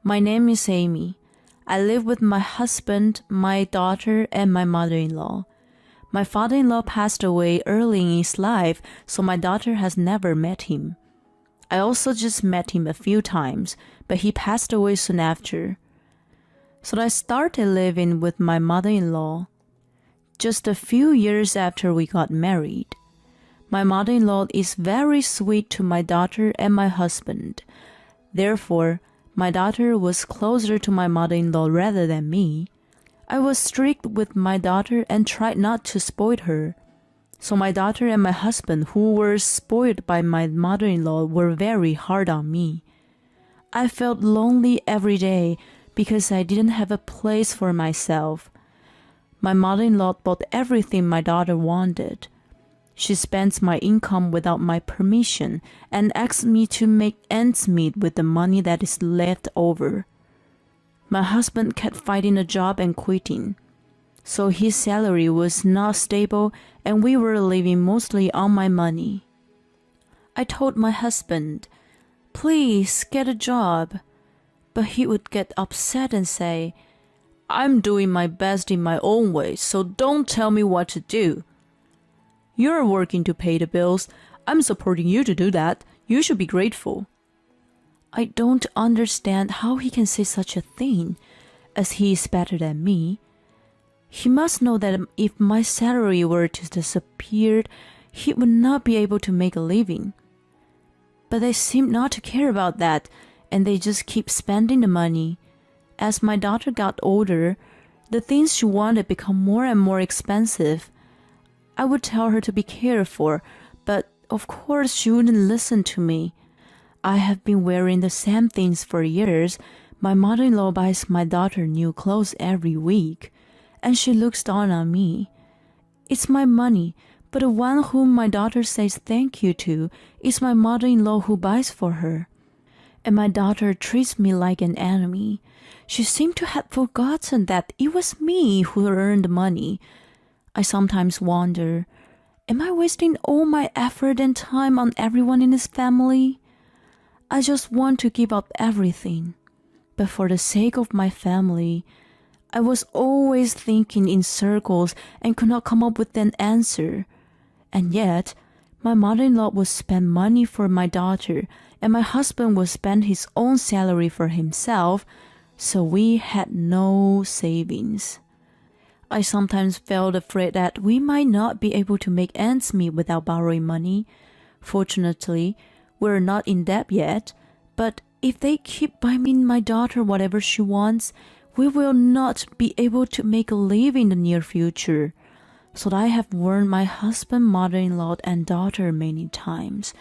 My name is Amy. I live with my husband, my daughter, and my mother-in-law. My father-in-law passed away early in his life, so my daughter has never met him. I also just met him a few times, but he passed away soon after. So I started living with my mother-in-law just a few years after we got married. My mother-in-law is very sweet to my daughter and my husband. Therefore, my daughter was closer to my mother-in-law rather than me. I was strict with my daughter and tried not to spoil her. So my daughter and my husband, who were spoiled by my mother-in-law, were very hard on me. I felt lonely every day because I didn't have a place for myself. My mother-in-law bought everything my daughter wanted. She spends my income without my permission and asks me to make ends meet with the money that is left over. My husband kept finding a job and quitting, so his salary was not stable and we were living mostly on my money. I told my husband, "Please get a job," but he would get upset and say, "I'm doing my best in my own way, so don't tell me what to do. You're working to pay the bills. I'm supporting you to do that. You should be grateful." I don't understand how he can say such a thing, as he is better than me. He must know that if my salary were to disappear, he would not be able to make a living. But they seem not to care about that, and they just keep spending the money. As my daughter got older, the things she wanted become more and more expensive. I would tell her to be careful, but of course she wouldn't listen to me. I have been wearing the same things for years. My mother-in-law buys my daughter new clothes every week, and she looks down on me. It's my money, but the one whom my daughter says thank you to is my mother-in-law who buys for her. And my daughter treats me like an enemy. She seemed to have forgotten that it was me who earned money. I sometimes wonder, am I wasting all my effort and time on everyone in this family? I just want to give up everything. But for the sake of my family, I was always thinking in circles and could not come up with an answer. And yet, my mother-in-law would spend money for my daughter, and my husband would spend his own salary for himself, so we had no savings. I sometimes felt afraid that we might not be able to make ends meet without borrowing money. Fortunately, we're not in debt yet, but if they keep buying my daughter whatever she wants, we will not be able to make a living in the near future. So I have warned my husband, mother-in-law, and daughter many times.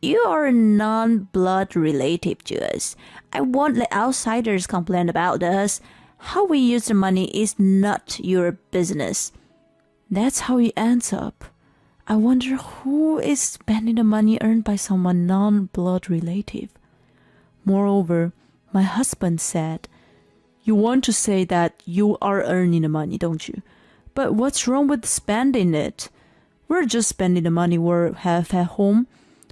You are a non-blood relative to us. I won't let outsiders complain about us. How we use the money is not your business. That's how it ends up. I wonder who is spending the money earned by someone non-blood relative. Moreover, my husband said, "You want to say that you are earning the money, don't you? But what's wrong with spending it? We're just spending the money we have at home.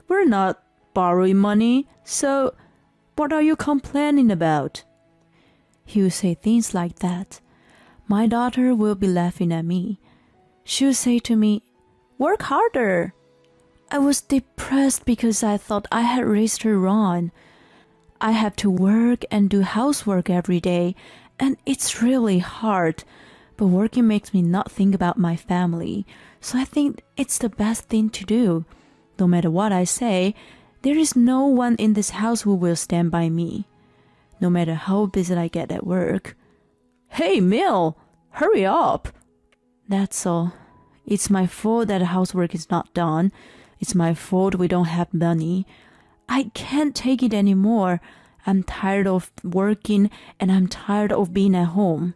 We're not borrowing money, so what are you complaining about?" He would say things like that. My daughter will be laughing at me. She would say to me, "Work harder." I was depressed because I thought I had raised her wrong. I have to work and do housework every day, and it's really hard. But working makes me not think about my family, so I think it's the best thing to do. No matter what I say, there is no one in this house who will stand by me, no matter how busy I get at work. "Hey, Mill, hurry up." That's all. It's my fault that housework is not done. It's my fault we don't have money. I can't take it anymore. I'm tired of working and I'm tired of being at home.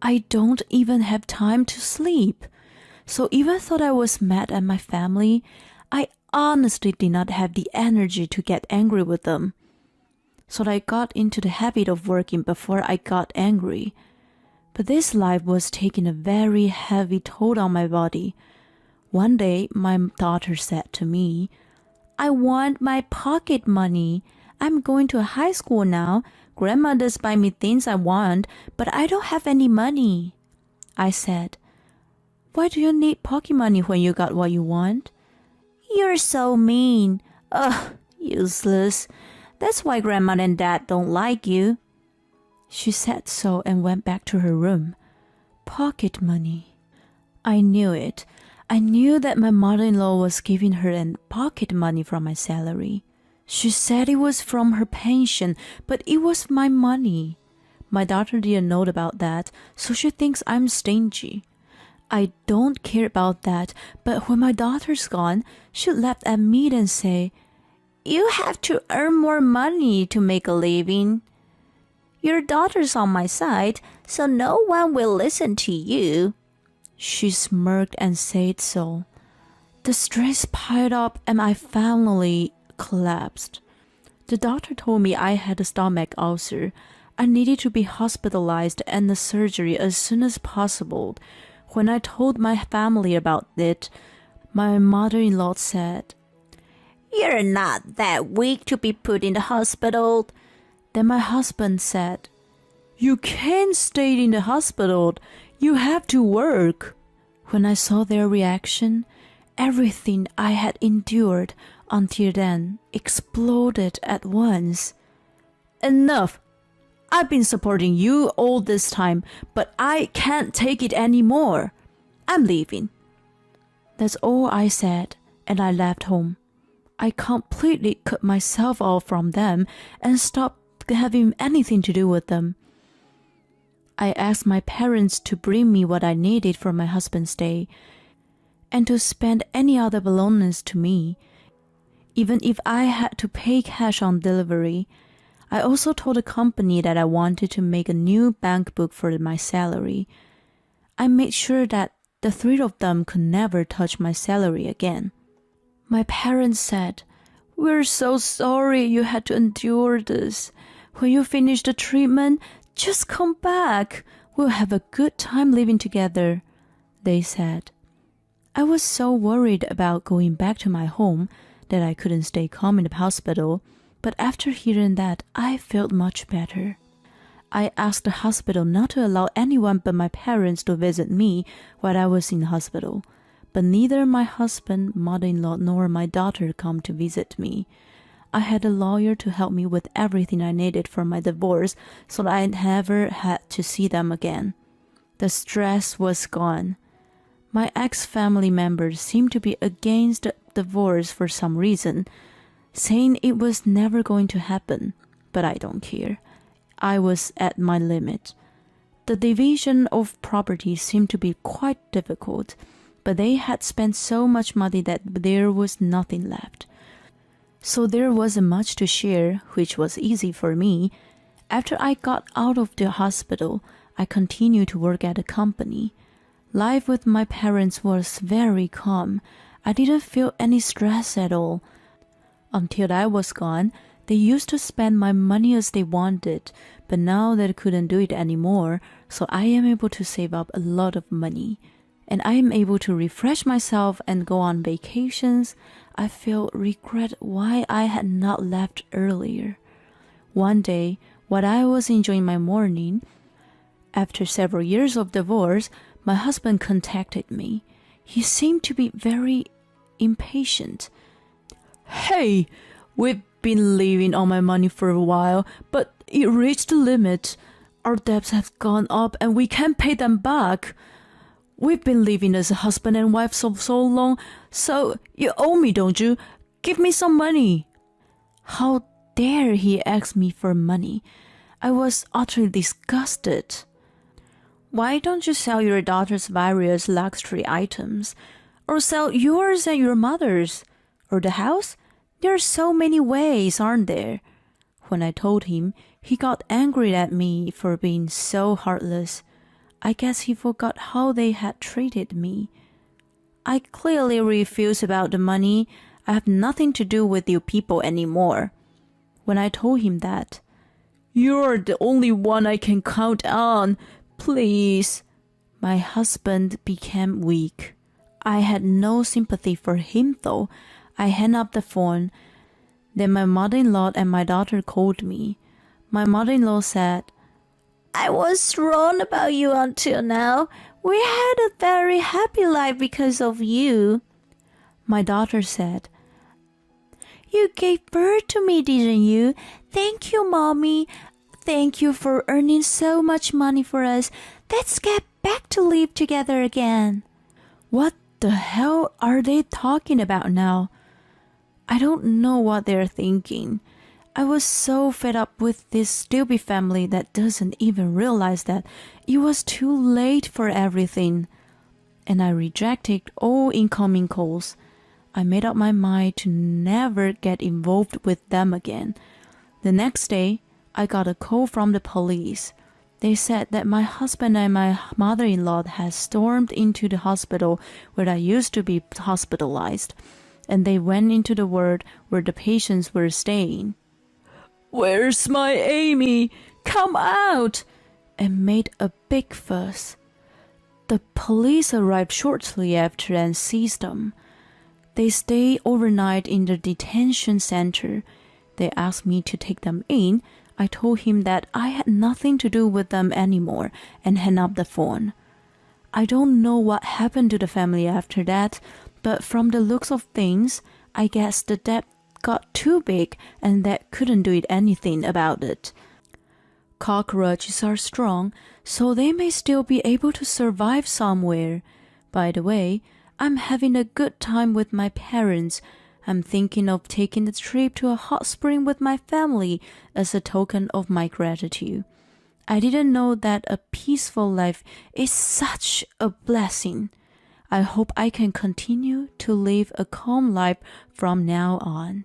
I don't even have time to sleep. So even though I was mad at my family, I honestly did not have the energy to get angry with them. So I got into the habit of working before I got angry. But this life was taking a very heavy toll on my body. One day, my daughter said to me, "I want my pocket money. I'm going to high school now. Grandma does buy me things I want, but I don't have any money. I said, Why do you need pocket money when you got what you want? You're so mean. Ugh, useless. That's why Grandma and Dad don't like you. She said so and went back to her room. Pocket money. I knew it. I knew that my mother-in-law was giving her pocket money from my salary. She said it was from her pension, but it was my money. My daughter didn't know about that, so she thinks I'm stingy. I don't care about that, but when my daughter's gone, she laughed at me and say, You have to earn more money to make a living. Your daughter's on my side, so no one will listen to you. She smirked and said so. The stress piled up and I finally collapsed. The doctor told me I had a stomach ulcer. I needed to be hospitalized and the surgery as soon as possible. When I told my family about it, my mother-in-law said, You're not that weak to be put in the hospital. Then my husband said, You can't stay in the hospital. You have to work. When I saw their reaction, everything I had endured until then exploded at once. Enough! I've been supporting you all this time, but I can't take it anymore. I'm leaving. That's all I said, and I left home. I completely cut myself off from them and stopped having anything to do with them. I asked my parents to bring me what I needed for my husband's day and to spend any other belongings to me, even if I had to pay cash on delivery. I also told the company that I wanted to make a new bank book for my salary. I made sure that the three of them could never touch my salary again. My parents said, We're so sorry you had to endure this. When you finish the treatment, just come back. We'll have a good time living together, they said. I was so worried about going back to my home that I couldn't stay calm in the hospital, but after hearing that, I felt much better. I asked the hospital not to allow anyone but my parents to visit me while I was in the hospital, but neither my husband, mother-in-law, nor my daughter come to visit me. I had a lawyer to help me with everything I needed for my divorce, so that I never had to see them again. The stress was gone. My ex-family members seemed to be against the divorce for some reason, saying it was never going to happen, but I don't care. I was at my limit. The division of property seemed to be quite difficult, but they had spent so much money that there was nothing left. So there wasn't much to share, which was easy for me. After I got out of the hospital, I continued to work at a company. Life with my parents was very calm. I didn't feel any stress at all. Until I was gone, they used to spend my money as they wanted, but now they couldn't do it anymore, so I am able to save up a lot of money. And I am able to refresh myself and go on vacations. I feel regret why I had not left earlier. One day, while I was enjoying my morning, after several years of divorce, my husband contacted me. He seemed to be very impatient. Hey, we've been living on my money for a while, but it reached the limit. Our debts have gone up and we can't pay them back. We've been living as a husband and wife so long, so you owe me, don't you? Give me some money. How dare he ask me for money? I was utterly disgusted. Why don't you sell your daughter's various luxury items? Or sell yours and your mother's? Or the house? There are so many ways, aren't there? When I told him, he got angry at me for being so heartless. I guess he forgot how they had treated me. I clearly refused about the money. I have nothing to do with you people anymore. When I told him that, You're the only one I can count on. Please. My husband became weak. I had no sympathy for him though. I hung up the phone. Then my mother-in-law and my daughter called me. My mother-in-law said, "I was wrong about you until now. We had a very happy life because of you." My daughter said, "You gave birth to me, didn't you? Thank you, Mommy. Thank you for earning so much money for us. Let's get back to live together again." What the hell are they talking about now? I don't know what they're thinking. I was so fed up with this stupid family that doesn't even realize that it was too late for everything. And I rejected all incoming calls. I made up my mind to never get involved with them again. The next day, I got a call from the police. They said that my husband and my mother-in-law had stormed into the hospital where I used to be hospitalized, and they went into the ward where the patients were staying. "Where's my Amy? Come out!" and made a big fuss. The police arrived shortly after and seized them. They stayed overnight in the detention center. They asked me to take them in. I told him that I had nothing to do with them anymore and hung up the phone. I don't know what happened to the family after that, but from the looks of things, I guess the debt got too big and they couldn't do anything about it. Cockroaches are strong, so they may still be able to survive somewhere. By the way, I'm having a good time with my parents. I'm thinking of taking a trip to a hot spring with my family as a token of my gratitude. I didn't know that a peaceful life is such a blessing. I hope I can continue to live a calm life from now on.